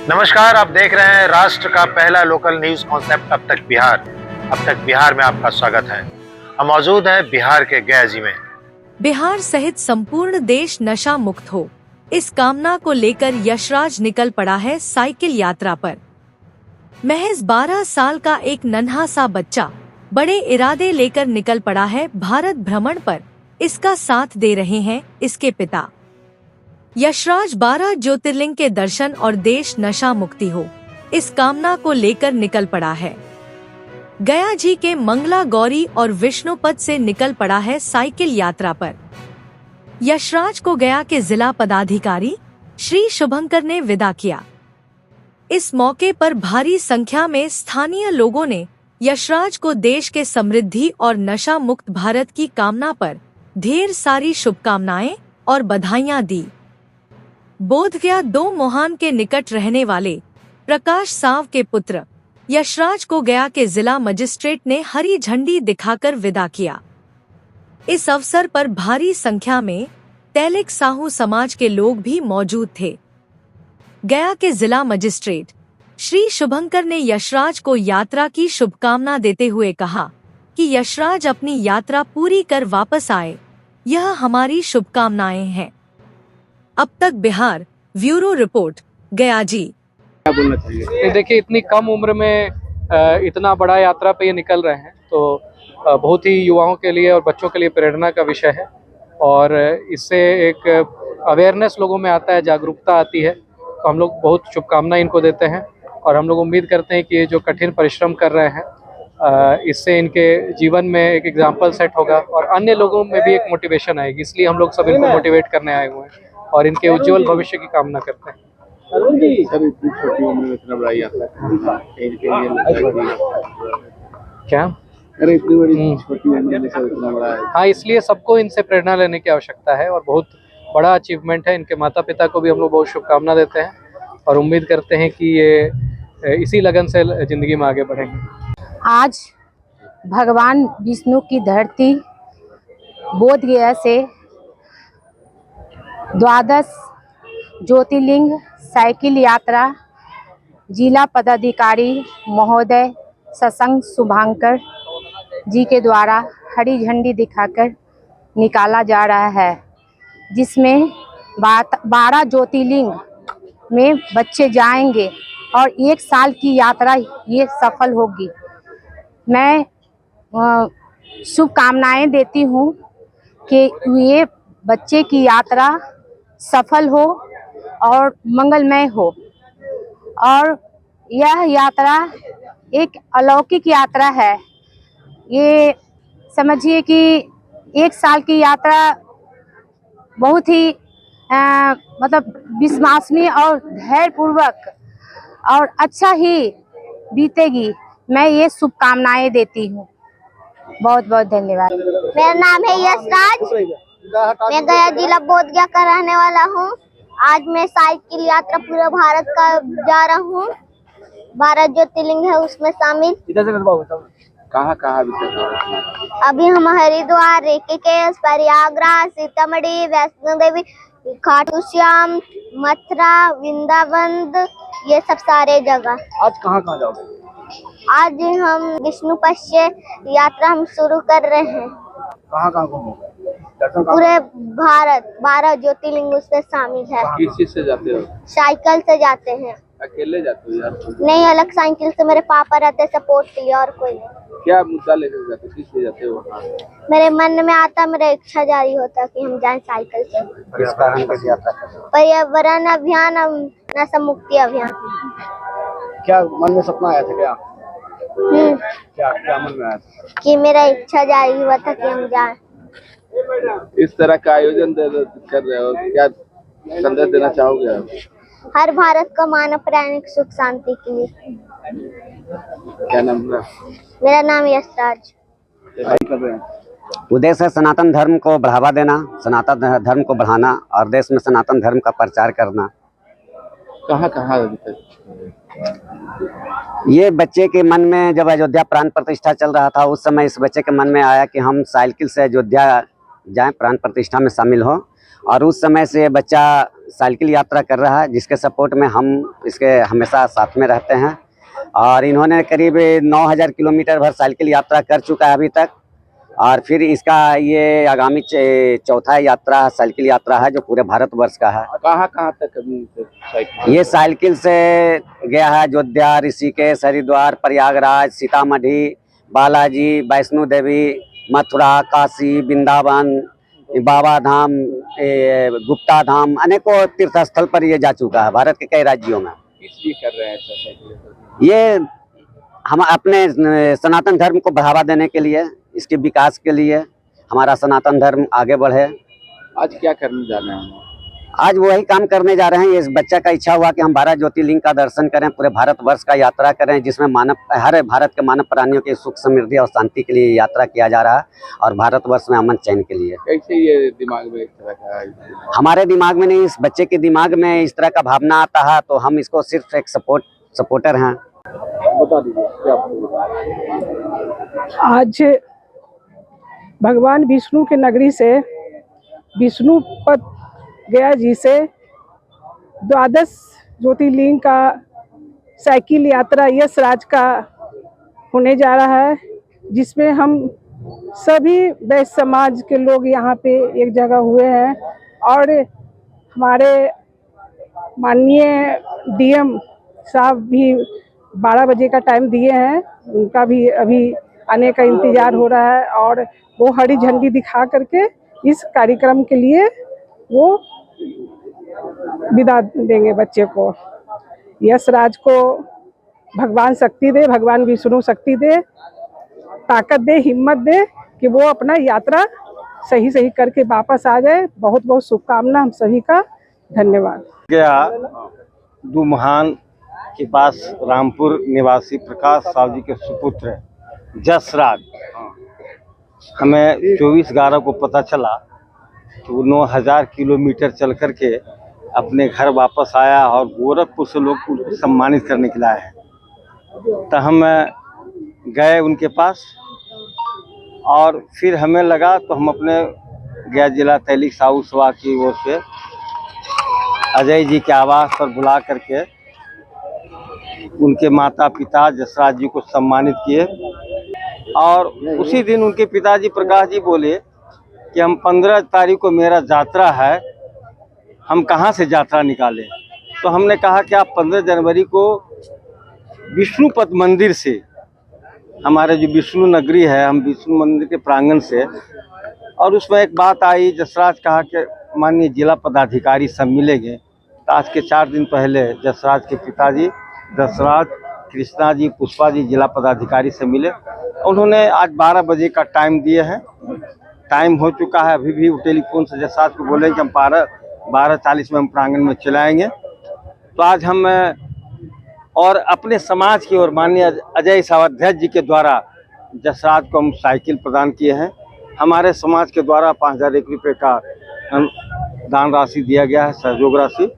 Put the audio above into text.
नमस्कार, आप देख रहे हैं राष्ट्र का पहला लोकल न्यूज कॉन्सेप्ट अब तक बिहार। अब तक बिहार में आपका स्वागत है। हम मौजूद हैं बिहार के गया जी में। बिहार सहित संपूर्ण देश नशा मुक्त हो, इस कामना को लेकर यशराज निकल पड़ा है साइकिल यात्रा पर। महज 12 साल का एक नन्हा सा बच्चा बड़े इरादे लेकर निकल पड़ा है भारत भ्रमण पर। इसका साथ दे रहे हैं इसके पिता। यशराज 12 ज्योतिर्लिंग के दर्शन और देश नशा मुक्ति हो, इस कामना को लेकर निकल पड़ा है। गया जी के मंगला गौरी और विष्णुपद से निकल पड़ा है साइकिल यात्रा पर। यशराज को गया के जिला पदाधिकारी श्री शुभंकर ने विदा किया। इस मौके पर भारी संख्या में स्थानीय लोगों ने यशराज को देश के समृद्धि और नशा मुक्त भारत की कामना पर ढेर सारी शुभकामनाएं और बधाइयां दी। बोधगया 2 मोहान के निकट रहने वाले प्रकाश साव के पुत्र यशराज को गया के जिला मजिस्ट्रेट ने हरी झंडी दिखाकर विदा किया। इस अवसर पर भारी संख्या में तैलिक साहू समाज के लोग भी मौजूद थे। गया के जिला मजिस्ट्रेट श्री शुभंकर ने यशराज को यात्रा की शुभकामना देते हुए कहा कि यशराज अपनी यात्रा पूरी कर वापस आए, यह हमारी शुभकामनाएं हैं। अब तक बिहार ब्यूरो रिपोर्ट, गया जी। क्या बोलना चाहिए? देखिए, इतनी कम उम्र में इतना बड़ा यात्रा पे ये निकल रहे हैं तो बहुत ही युवाओं के लिए और बच्चों के लिए प्रेरणा का विषय है। और इससे एक अवेयरनेस लोगों में आता है, जागरूकता आती है। तो हम लोग बहुत शुभकामनाएं इनको देते हैं और हम लोग उम्मीद करते हैं कि ये जो कठिन परिश्रम कर रहे हैं इससे इनके जीवन में एक एग्जाम्पल सेट होगा और अन्य लोगों में भी एक मोटिवेशन आएगी। इसलिए हम लोग सब इनको मोटिवेट करने आए हुए हैं और इनके उज्जवल भविष्य की कामना करते हैं। सर, इतनी छोटी उम्र में इतना बड़ा यात्रा क्या? अरे इतनी बड़ी छोटी उम्र में सर इतना बड़ा है। हाँ, इसलिए सबको इनसे प्रेरणा लेने की आवश्यकता है और बहुत बड़ा अचीवमेंट है। इनके माता पिता को भी हम लोग बहुत शुभकामना देते हैं और उम्मीद करते हैं कि ये इसी लगन से जिंदगी में आगे बढ़ेंगे। आज भगवान विष्णु की धरती बोधगया से 12 ज्योतिर्लिंग साइकिल यात्रा जिला पदाधिकारी महोदय सत्संग शुभंकर जी के द्वारा हरी झंडी दिखाकर निकाला जा रहा है, जिसमें 12 ज्योतिर्लिंग में बच्चे जाएंगे और 1 साल की यात्रा ये सफल होगी। मैं शुभकामनाएं देती हूँ कि ये बच्चे की यात्रा सफल हो और मंगलमय हो। और यह यात्रा एक अलौकिक यात्रा है। ये समझिए कि 1 साल की यात्रा बहुत ही मतलब विश्वसनीय और धैर्यपूर्वक और अच्छा ही बीतेगी। मैं ये शुभकामनाएं देती हूँ। बहुत बहुत धन्यवाद। मेरा नाम है यशराज, मैं गया जिला बोधगया का रहने वाला हूँ। आज मैं साइकिल यात्रा पूरे भारत का जा रहा हूँ। 12 ज्योतिर्लिंग है उसमें शामिल। कहाँ अभी हम हरिद्वार, ऋषिकेश, प्रयागराज, सीतामढ़ी, वैष्णो देवी, खाटू श्याम, मथुरा, वृंदावन, ये सब सारे जगह। आज कहाँ जाओगे? आज हम विष्णुपद से यात्रा हम शुरू कर रहे हैं। कहाँ घूमोगे? पूरे भारत 12 ज्योतिर्लिंग उसमें शामिल है। किस चीज से जाते हो? साइकिल से जाते हैं। अकेले जाते हो यार? नहीं, अलग साइकिल से मेरे पापा रहते सपोर्ट के लिए, और कोई नहीं। क्या मुद्दा लेकर जाते हो? किस लिए जाते हो वहाँ? मेरे मन में आता, मेरा इच्छा जारी होता कि हम जाएं साइकिल से। किस कारण की यात्रा कर रहे हो? पर्यावरण अभियान, नशा मुक्ति अभियान। क्या मन में सपना आया था? क्या मन में आया था? कि मेरा इच्छा जारी हुआ था कि हम जाएं। इस तरह का आयोजन कर रहे हो, क्या संदेश देना चाहोगे आप? हर भारत का मानव प्राणी सुख शांति के लिए। क्या नाम है? मेरा नाम यशराज। कर रहे हैं। उद्देश्य है सनातन धर्म को बढ़ावा देना, सनातन धर्म को बढ़ाना और देश में सनातन धर्म का प्रचार करना। कहाँ ये बच्चे के मन में जब अयोध्या प्राण प्रतिष्ठा चल रहा था, उस समय इस बच्चे के मन में आया कि हम साइकिल से अयोध्या जाएं, प्राण प्रतिष्ठा में शामिल हो। और उस समय से बच्चा साइकिल यात्रा कर रहा है, जिसके सपोर्ट में हम इसके हमेशा साथ में रहते हैं। और इन्होंने करीब 9000 किलोमीटर भर साइकिल यात्रा कर चुका है अभी तक। और फिर इसका ये आगामी चौथा यात्रा साइकिल यात्रा है जो पूरे भारतवर्ष का है। कहाँ कहाँ तक अभी साइकिल? ये साइकिल से गया है अयोध्या, ऋषिकेश, हरिद्वार, प्रयागराज, सीतामढ़ी, बालाजी, वैष्णो देवी, मथुरा, काशी, वृंदावन, बाबा धाम, गुप्ता धाम, अनेकों तीर्थ स्थल पर ये जा चुका है भारत के कई राज्यों में। इसलिए कर रहे हैं ऐसा साइकिल? ये हम अपने सनातन धर्म को बढ़ावा देने के लिए, इसके विकास के लिए, हमारा सनातन धर्म आगे बढ़े। आज क्या करने जा रहे हैं? आज वही काम करने जा रहे हैं। ये बच्चा का इच्छा हुआ कि हम 12 ज्योतिर्लिंग का दर्शन करें, पूरे भारतवर्ष का यात्रा करें, जिसमें हर भारत के मानव प्राणियों की सुख समृद्धि और शांति के लिए यात्रा किया जा रहा है और भारतवर्ष में अमन चैन के लिए। कैसे ये दिमाग में इस तरह का? हमारे दिमाग में नहीं, इस बच्चे के दिमाग में इस तरह का भावना आता है, तो हम इसको सिर्फ एक सपोर्टर हैं। बता दीजिए क्या आज भगवान विष्णु के नगरी से विष्णुपद गया जी से 12 ज्योतिर्लिंग का साइकिल यात्रा यश राज का होने जा रहा है, जिसमें हम सभी वैश्य समाज के लोग यहाँ पे एक जगह हुए हैं। और हमारे माननीय डीएम साहब भी 12 बजे का टाइम दिए हैं, उनका भी अभी आने का इंतजार हो रहा है। और वो हरी झंडी दिखा करके इस कार्यक्रम के लिए वो विदा देंगे बच्चे को। यश राज को भगवान शक्ति दे, भगवान विष्णु शक्ति दे, ताकत दे, हिम्मत दे कि वो अपना यात्रा सही सही करके वापस आ जाए। बहुत बहुत शुभकामना हम सभी का। धन्यवाद। गया दुम्हान के पास रामपुर निवासी प्रकाश साहू जी के सुपुत्र जसराज, हमें 24/11 को पता चला कि वो 9000 किलोमीटर चल करके अपने घर वापस आया और गोरखपुर से लोग उनको सम्मानित करने के लिए आए हैं। तो हम गए उनके पास और फिर हमें लगा तो हम अपने गया जिला तैलिक साहू सभा की ओर से अजय जी के आवास पर बुला करके उनके माता पिता जसराज जी को सम्मानित किए। और उसी दिन उनके पिताजी प्रकाश जी बोले कि हम 15 तारीख को मेरा यात्रा है, हम कहाँ से यात्रा निकालें। तो हमने कहा कि आप 15 जनवरी को विष्णुपद मंदिर से, हमारे जो विष्णु नगरी है, हम विष्णु मंदिर के प्रांगण से। और उसमें एक बात आई, जसराज कहा कि माननीय जिला पदाधिकारी सब मिलेंगे। तो आज के 4 दिन पहले जसराज के पिताजी दशराज, कृष्णा जी, पुष्पा जी जिला पदाधिकारी से मिले। उन्होंने आज 12 बजे का टाइम दिए हैं। टाइम हो चुका है, अभी भी वो टेलीफोन से जसराज को बोले कि हम 12:40 में हम प्रांगण में चलाएंगे। तो आज हम और अपने समाज की ओर माननीय अजय सावध्या जी के द्वारा जसराज को हम साइकिल प्रदान किए हैं। हमारे समाज के द्वारा 5001 रुपये का दान राशि दिया गया है, सहयोग राशि।